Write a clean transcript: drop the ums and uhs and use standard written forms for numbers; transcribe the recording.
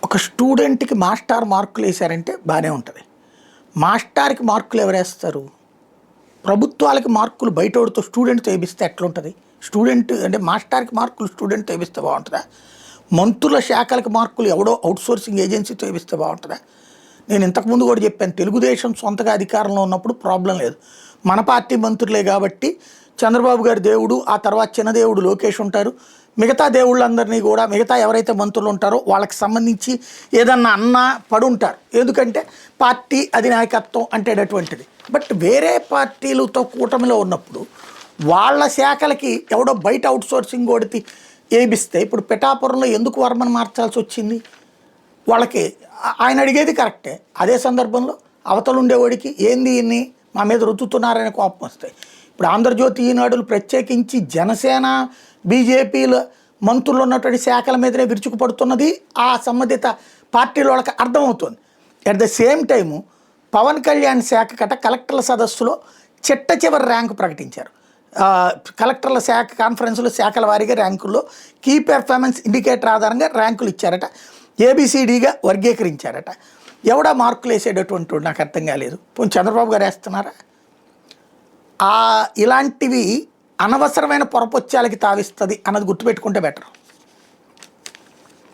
ఒక స్టూడెంట్‌కి మాస్టారు మార్కులేశారంటే బానే ఉంటది. మాస్టారుకి మార్కులు ఎవరేస్తారు? ప్రభుత్వాలకి మార్కులు బయటోడితో స్టూడెంట్‌తో ఏపిస్తే ఎట్లుంటది? స్టూడెంట్ అంటే మాస్టారుకి మార్కులు స్టూడెంట్‌తో ఏపిస్తే బావుంటదా? మంత్రుల శాఖలకి మార్కులు ఎవడో ఔట్‌సోర్సింగ్ ఏజెన్సీతో ఏపిస్తే బావుంటదా? నేను ఇంతకుముందు కూడా చెప్పాను. తెలుగుదేశం సొంతగా అధికారంలో ఉన్నప్పుడు ప్రాబ్లం లేదు. మన పార్టీ మంత్రులే కాబట్టి చంద్రబాబు గారి దేవుడు, ఆ తర్వాత చిన్న దేవుడు లోకేష్ ఉంటారు. మిగతా దేవుళ్ళందరినీ కూడా మిగతా ఎవరైతే మంత్రులు ఉంటారో వాళ్ళకి సంబంధించి ఏదన్నా అన్నా పడుంటారు. ఎందుకంటే పార్టీ అధినాయకత్వం అంటేటటువంటిది. బట్ వేరే పార్టీలతో కూటమిలో ఉన్నప్పుడు వాళ్ళ శాఖలకి ఎవడో బయట అవుట్సోర్సింగ్ ఓడితి ఏబిస్తే ఇప్పుడు పిఠాపురంలో ఎందుకు వర్మను మార్చాల్సి వచ్చింది? వాళ్ళకి ఆయన అడిగేది కరెక్టే. అదే సందర్భంలో అవతల ఉండేవాడికి ఏంది ఇన్ని మా మీద రుతుతున్నారనే కోపం వస్తాయి. ఇప్పుడు ఆంధ్రజ్యోతి ఈనాడులు ప్రత్యేకించి జనసేన బీజేపీల మంత్రులు ఉన్నటువంటి శాఖల మీదనే విరుచుకుపడుతున్నది ఆ సంబంధిత పార్టీల వాళ్ళకి అర్థమవుతుంది. At the same time Pawan Kalyan శాఖ కట కలెక్టర్ల సదస్సులో చిట్ట చివరి ర్యాంకు ప్రకటించారు. కలెక్టర్ల శాఖ కాన్ఫరెన్స్లో శాఖల వారీగా ర్యాంకుల్లో కీ పెర్ఫార్మెన్స్ ఇండికేటర్ ఆధారంగా ర్యాంకులు ఇచ్చారట. ఏబిసిడిగా వర్గీకరించారట. ఎవడా మార్కులు వేసేటటువంటి నాకు అర్థం కాలేదు. పోనీ చంద్రబాబు గారు వేస్తున్నారా? ఇలాంటివి అనవసరమైన పొరపొచ్చాలకి తావిస్తుంది అన్నది గుర్తుపెట్టుకుంటే బెటర్.